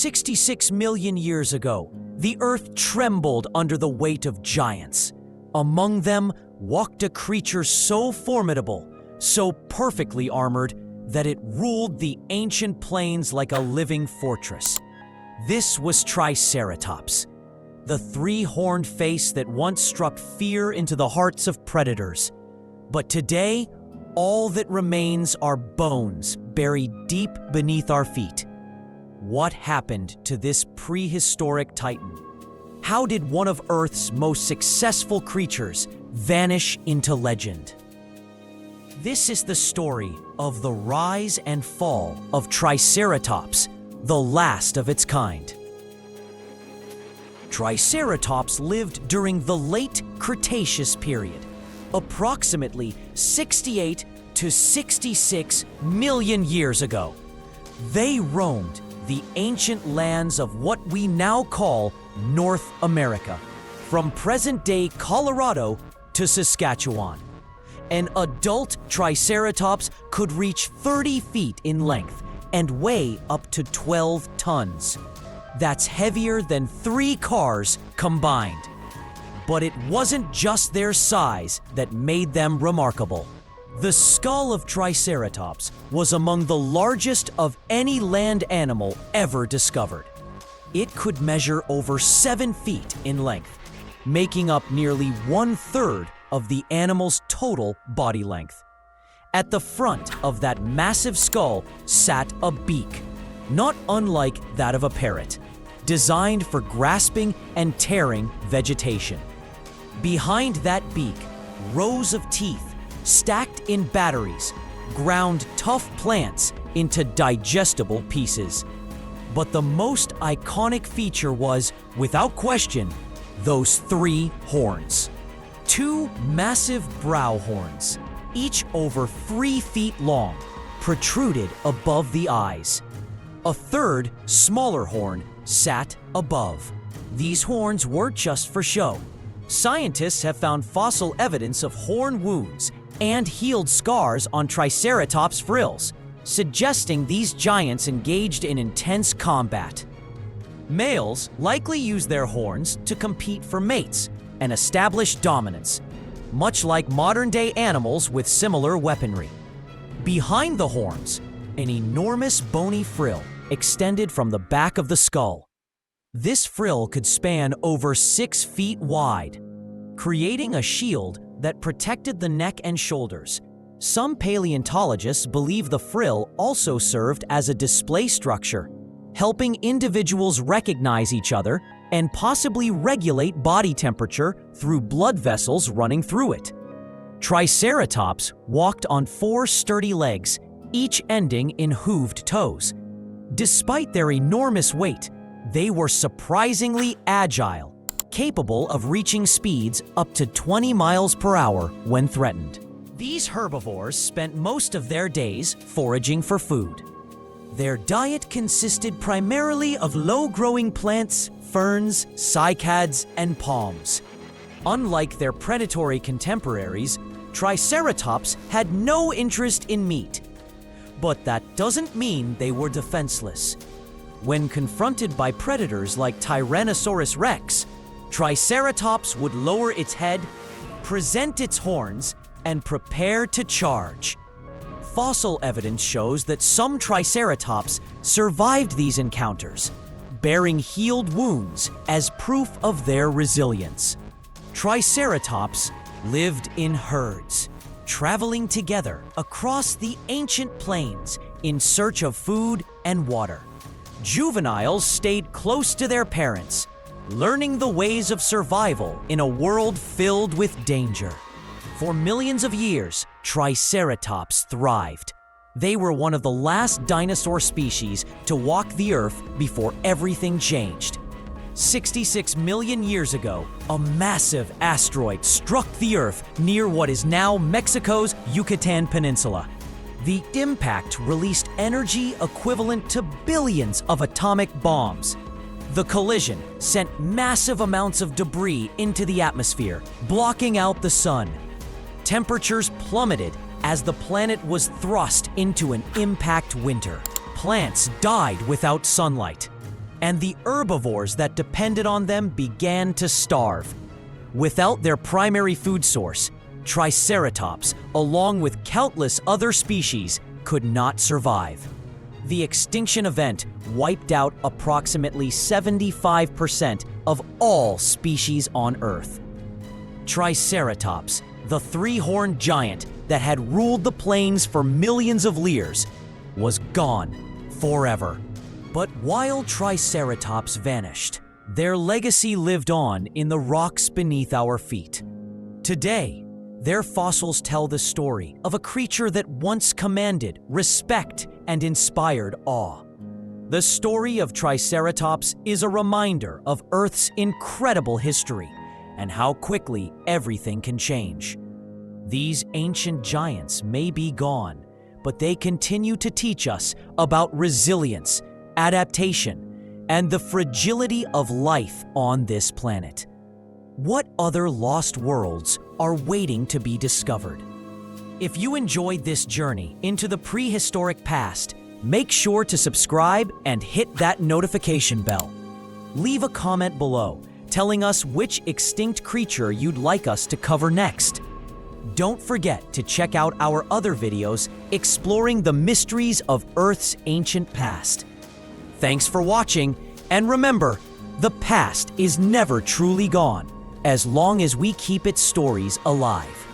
66 million years ago, the Earth trembled under the weight of giants. Among them walked a creature so formidable, so perfectly armored, that it ruled the ancient plains like a living fortress. This was Triceratops, the three-horned face that once struck fear into the hearts of predators. But today, all that remains are bones buried deep beneath our feet. What happened to this prehistoric titan? How did one of Earth's most successful creatures vanish into legend? This is the story of the rise and fall of Triceratops, the last of its kind. Triceratops lived during the late Cretaceous period, approximately 68 to 66 million years ago. They roamed the ancient lands of what we now call North America, from present-day Colorado to Saskatchewan. An adult Triceratops could reach 30 feet in length and weigh up to 12 tons. That's heavier than 3 cars combined. But it wasn't just their size that made them remarkable. The skull of Triceratops was among the largest of any land animal ever discovered. It could measure over 7 feet in length, making up nearly 1/3 of the animal's total body length. At the front of that massive skull sat a beak, not unlike that of a parrot, designed for grasping and tearing vegetation. Behind that beak, rows of teeth, stacked in batteries, ground tough plants into digestible pieces. But the most iconic feature was, without question, those 3 horns. 2 massive brow horns, each over 3 feet long, protruded above the eyes. A third, smaller horn sat above. These horns weren't just for show. Scientists have found fossil evidence of horn wounds and healed scars on Triceratops frills, suggesting these giants engaged in intense combat. Males likely use their horns to compete for mates and establish dominance, much like modern-day animals with similar weaponry. Behind the horns, an enormous bony frill extended from the back of the skull. This frill could span over 6 feet wide, creating a shield that protected the neck and shoulders. Some paleontologists believe the frill also served as a display structure, helping individuals recognize each other and possibly regulate body temperature through blood vessels running through it. Triceratops walked on 4 sturdy legs, each ending in hooved toes. Despite their enormous weight, they were surprisingly agile, capable of reaching speeds up to 20 miles per hour when threatened. These herbivores spent most of their days foraging for food. Their diet consisted primarily of low-growing plants, ferns, cycads, and palms. Unlike their predatory contemporaries, Triceratops had no interest in meat. But that doesn't mean they were defenseless. When confronted by predators like Tyrannosaurus rex, Triceratops would lower its head, present its horns, and prepare to charge. Fossil evidence shows that some Triceratops survived these encounters, bearing healed wounds as proof of their resilience. Triceratops lived in herds, traveling together across the ancient plains in search of food and water. Juveniles stayed close to their parents, learning the ways of survival in a world filled with danger. For millions of years, Triceratops thrived. They were one of the last dinosaur species to walk the Earth before everything changed. 66 million years ago, a massive asteroid struck the Earth near what is now Mexico's Yucatan Peninsula. The impact released energy equivalent to billions of atomic bombs. The collision sent massive amounts of debris into the atmosphere, blocking out the sun. Temperatures plummeted as the planet was thrust into an impact winter. Plants died without sunlight. and the herbivores that depended on them began to starve. Without their primary food source, Triceratops, along with countless other species, could not survive. The extinction event wiped out approximately 75% of all species on Earth. Triceratops, the three-horned giant that had ruled the plains for millions of years, was gone forever. But while Triceratops vanished, their legacy lived on in the rocks beneath our feet. Today, their fossils tell the story of a creature that once commanded respect and inspired awe. The story of Triceratops is a reminder of Earth's incredible history and how quickly everything can change. These ancient giants may be gone, but they continue to teach us about resilience, adaptation, and the fragility of life on this planet. What other lost worlds are waiting to be discovered? If you enjoyed this journey into the prehistoric past, make sure to subscribe and hit that notification bell. Leave a comment below telling us which extinct creature you'd like us to cover next. Don't forget to check out our other videos exploring the mysteries of Earth's ancient past. Thanks for watching, and remember, the past is never truly gone as long as we keep its stories alive.